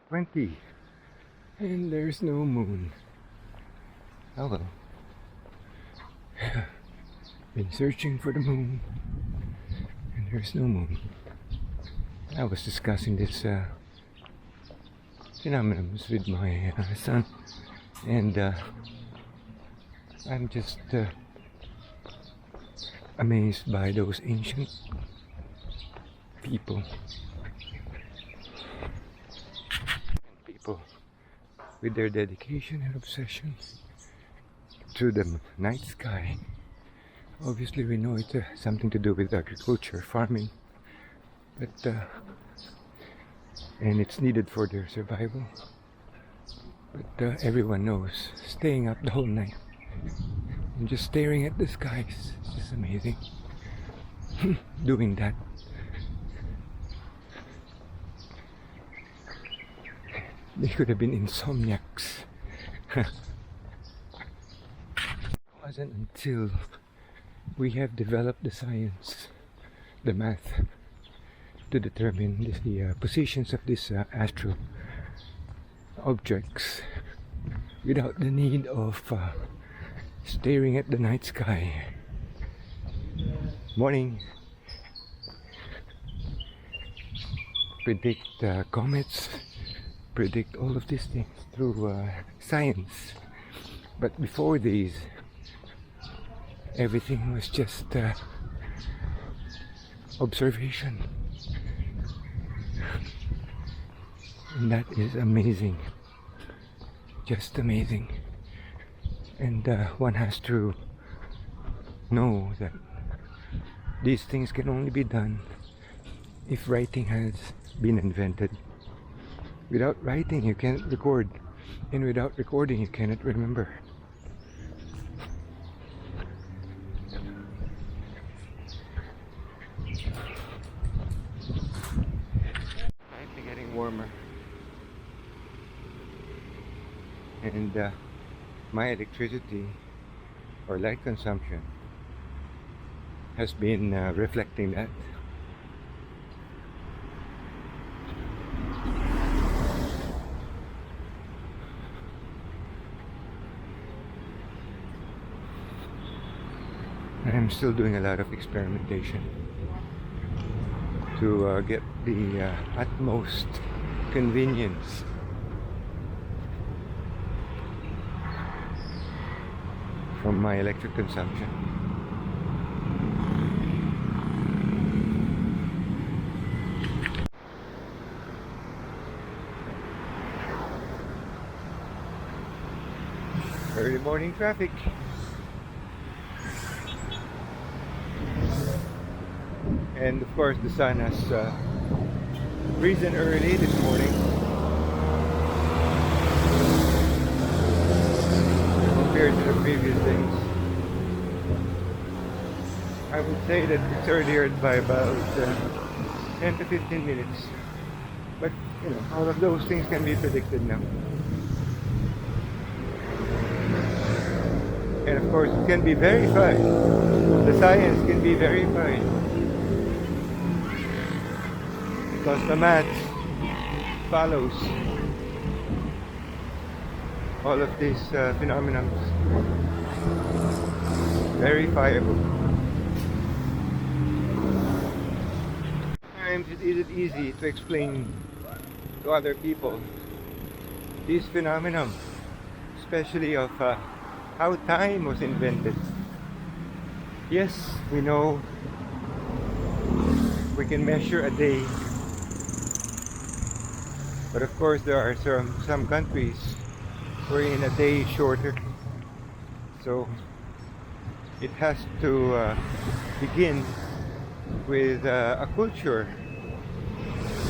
20 and there's no moon. Oh well. Been searching for the moon and there's no moon. I was discussing this phenomenon with my son, and I'm just amazed by those ancient people with their dedication and obsession to the night sky. Obviously we know it has something to do with agriculture, farming, but and it's needed for their survival, but everyone knows staying up the whole night and just staring at the skies is just amazing. Doing that, they could have been insomniacs. It wasn't until we have developed the science, the math, to determine the positions of these astral objects without the need of staring at the night sky. Morning. Predict comets, predict all of these things through science. But before these, everything was just observation. And that is amazing, just amazing. And one has to know that these things can only be done if writing has been invented. Without writing you cannot record, and without recording you cannot remember. Slightly getting warmer. And my electricity or light consumption has been reflecting that. I'm still doing a lot of experimentation to get the utmost convenience from my electric consumption. Early morning traffic. And of course the sun has risen early this morning compared to the previous days. I would say that it's earlier by about 10 to 15 minutes. But you know, all of those things can be predicted now. And of course it can be verified. The science can be verified. Because the math follows all of these phenomena. Verifiable. Sometimes it isn't easy to explain to other people these phenomena, especially of how time was invented. Yes, we know we can measure a day. But of course there are some countries wherein a day is shorter. So it has to begin with a culture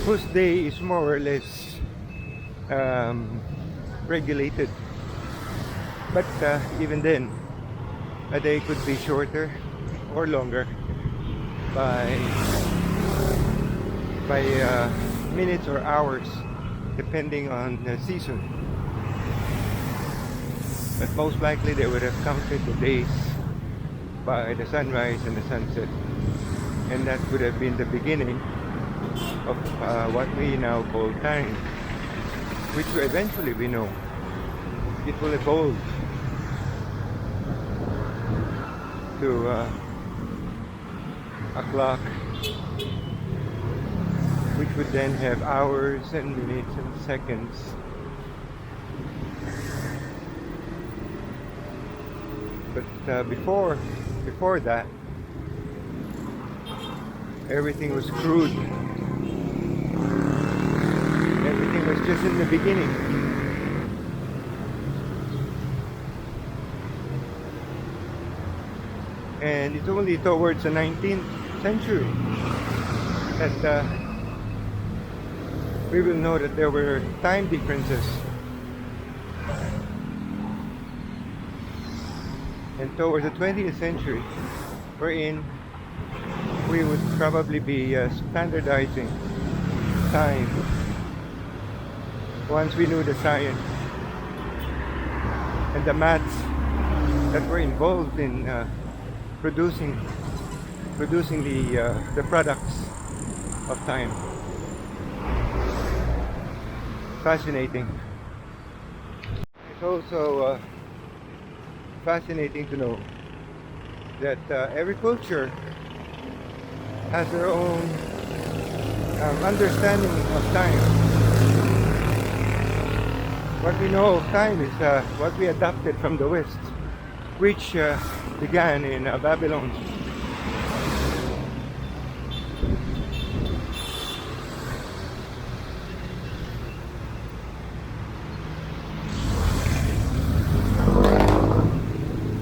whose day is more or less regulated. But even then, a day could be shorter or longer by minutes or hours, depending on the season. But most likely they would have counted the days by the sunrise and the sunset, and that would have been the beginning of what we now call time. which eventually we know it will evolve to a clock which would then have hours and minutes and seconds. But before that, everything was crude. Everything was just in the beginning. And it's only towards the 19th century that we will know that there were time differences. And towards the 20th century, wherein we would probably be standardizing time once we knew the science and the maths that were involved in producing the products of time. Fascinating. It's also fascinating to know that every culture has their own understanding of time. What we know of time is what we adopted from the West, which began in Babylon.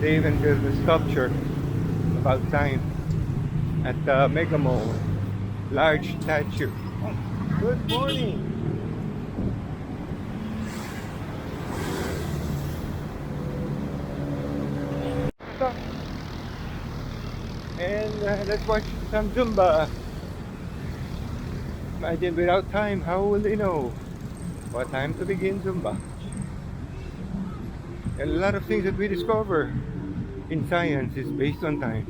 They even built a sculpture about time at the Mega Mall. Large statue. Good morning. And let's watch some Zumba. Imagine without time, how will they know what time to begin Zumba? And a lot of things that we discover in science is based on time.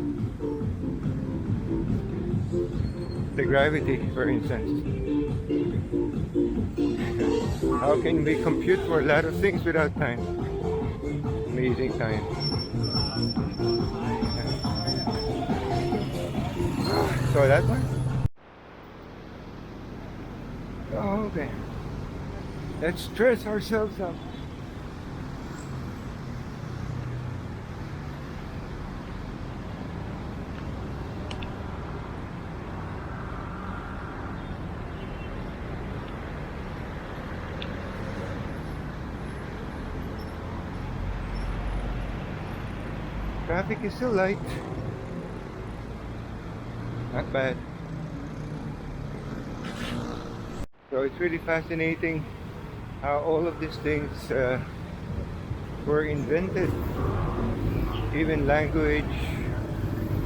The gravity, for instance. How can we compute for a lot of things without time? Amazing time. So that one? Oh, okay. Let's stress ourselves out. Traffic is still light. Not bad. So it's really fascinating how all of these things were invented. Even language,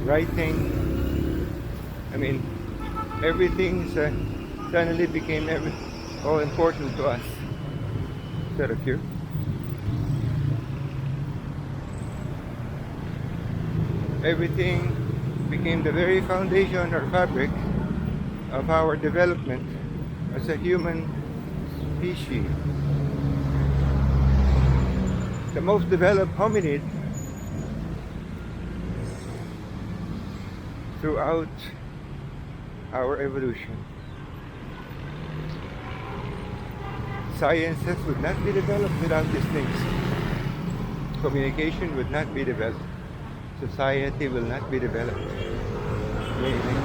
writing. I mean, everything suddenly became all important to us. Is that cute? Everything became the very foundation or fabric of our development as a human species. The most developed hominid throughout our evolution. Sciences would not be developed without these things. Communication would not be developed. Society will not be developed. Amazing.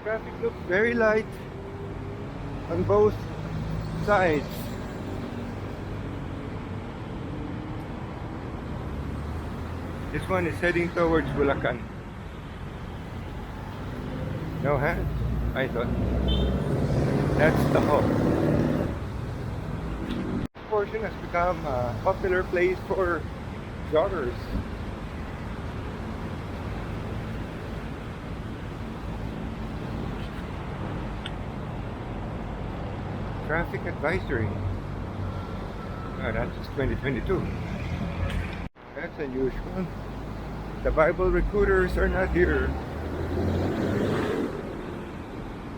Traffic looks very light on both sides. This one is heading towards Bulacan. No, huh? I thought. That's the hub. This portion has become a popular place for joggers. traffic advisory. Oh, that's 2022. That's unusual. The Bible recruiters are not here.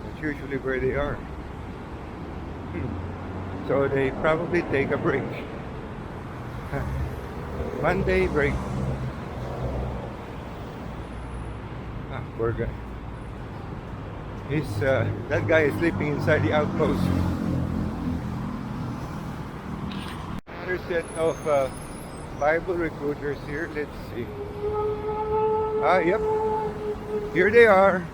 That's usually where they are. So they probably take a break. Monday break. Ah, poor guy. That guy is sleeping inside the outpost. Another set of Bible recruiters here. Let's see. Ah, yep. Here they are.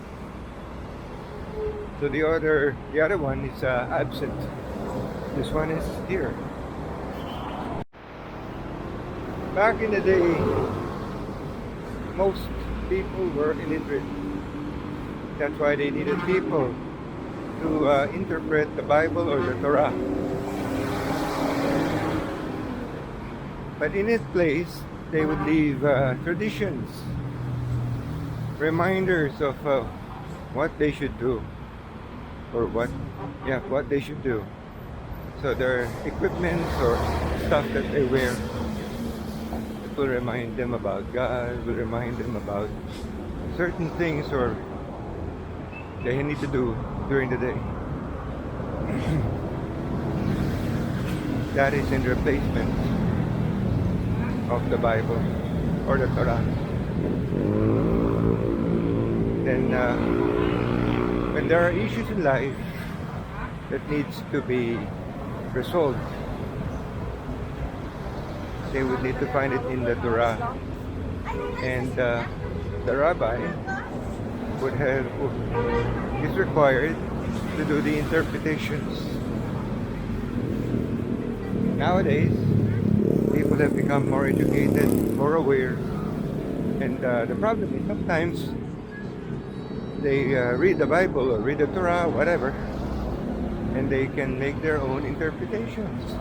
So the other one is absent. This one is here. Back in the day, most people were illiterate. That's why they needed people to interpret the Bible or the Torah. But in its place, they would leave traditions, reminders of what they should do, or what they should do. So their equipment or stuff that they wear, it will remind them about God, will remind them about certain things or they need to do during the day. That is in replacement of the Bible or the Torah. Then when there are issues in life that needs to be resolved, they would need to find it in the Torah, and the rabbi is required to do the interpretations. Nowadays, people have become more educated, more aware, and the problem is sometimes they read the Bible or read the Torah, whatever, and they can make their own interpretations.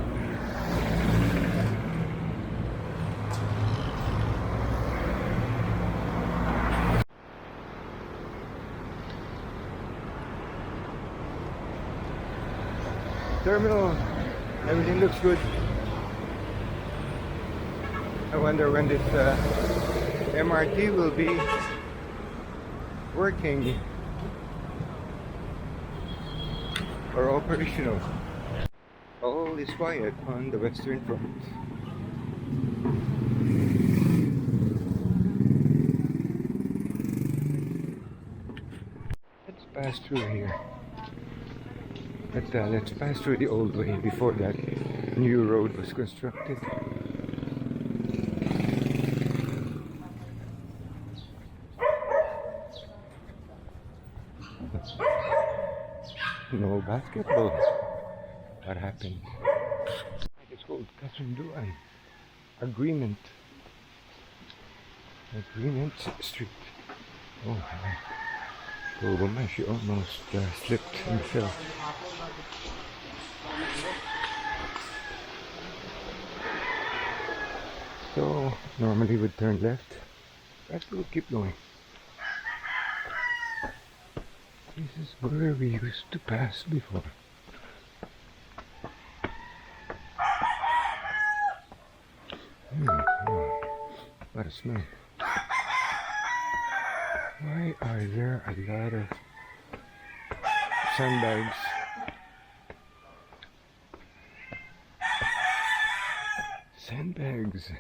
Terminal, everything looks good. I wonder when this MRT will be working or operational. All is quiet on the Western Front. Let's pass through here. Let's pass through the old way before that new road was constructed. No basketball. What happened? It's called Kasunduan. Agreement Street. Oh my. Oh my, she almost slipped and fell. So normally we'd turn left, but we'll keep going. This is where we used to pass before. What a smell. Why are there a lot of sandbags? Sandbags.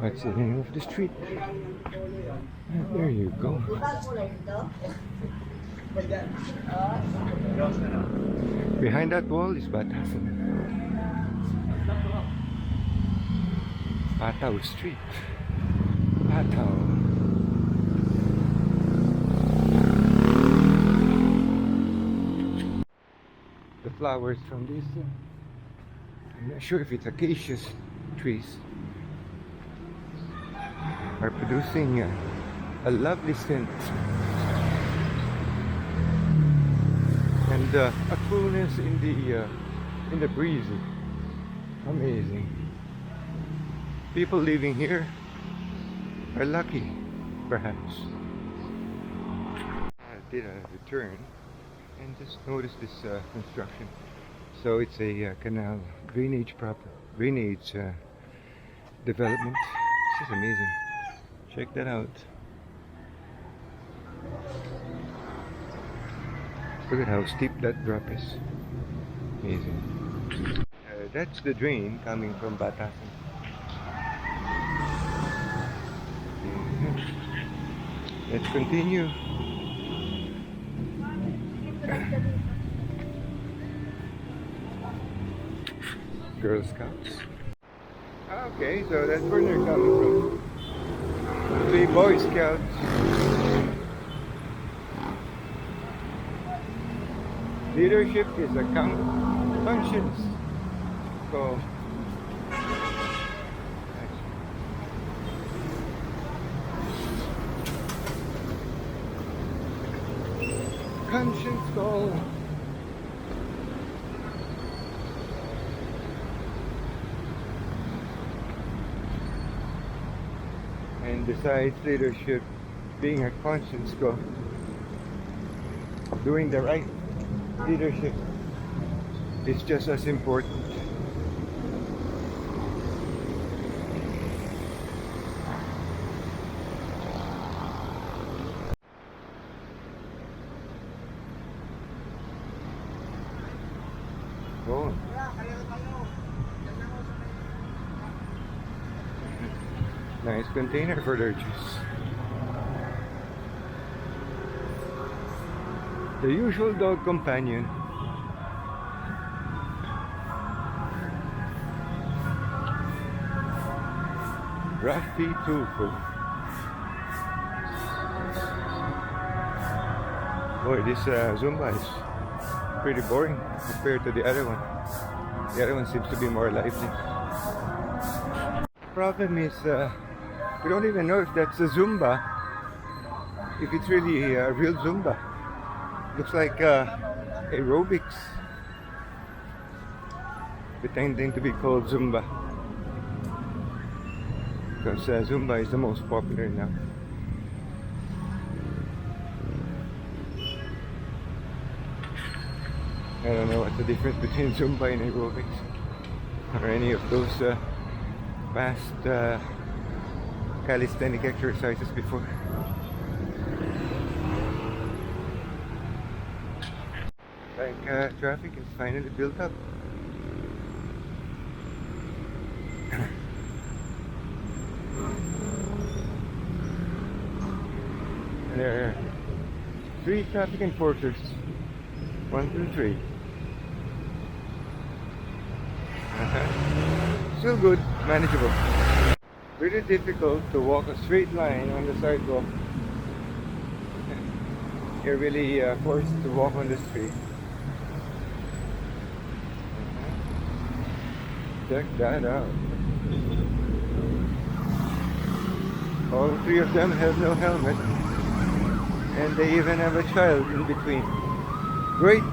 What's the name of the street? There you go. Behind that wall is Batasan. Patao Street. Patao. The flowers from this, I'm not sure if it's acacia trees, are producing a lovely scent and a coolness in the breeze. Amazing. People living here are lucky, perhaps. I did a return and just noticed this construction. So it's a canal drainage development. This is amazing. Check that out. Look at how steep that drop is. Amazing. That's the drain coming from Batasan. Let's continue. Girl Scouts. Okay, so that's where they're coming from. 3 Boy Scouts. Leadership is a conscience. So, conscience call. And besides leadership, being a conscience call, doing the right leadership is just as important. Oh. Nice container for their juice. The usual dog companion. Rafi Tulfo. Boy, this Zumba is pretty boring compared to the other one. The other one seems to be more lively. Problem is, we don't even know if that's a Zumba, if it's really a real Zumba. Looks like aerobics, pretending to be called Zumba, because Zumba is the most popular now. I don't know what's the difference between Zumba and aerobics, or any of those past calisthenic exercises before. Like traffic is finally built up. There are 3 traffic enforcers. 1, 2, 3. Still good, manageable. Really difficult to walk a straight line on the sidewalk. You're really forced to walk on the street. Check that out. All 3 of them have no helmet, and they even have a child in between. Great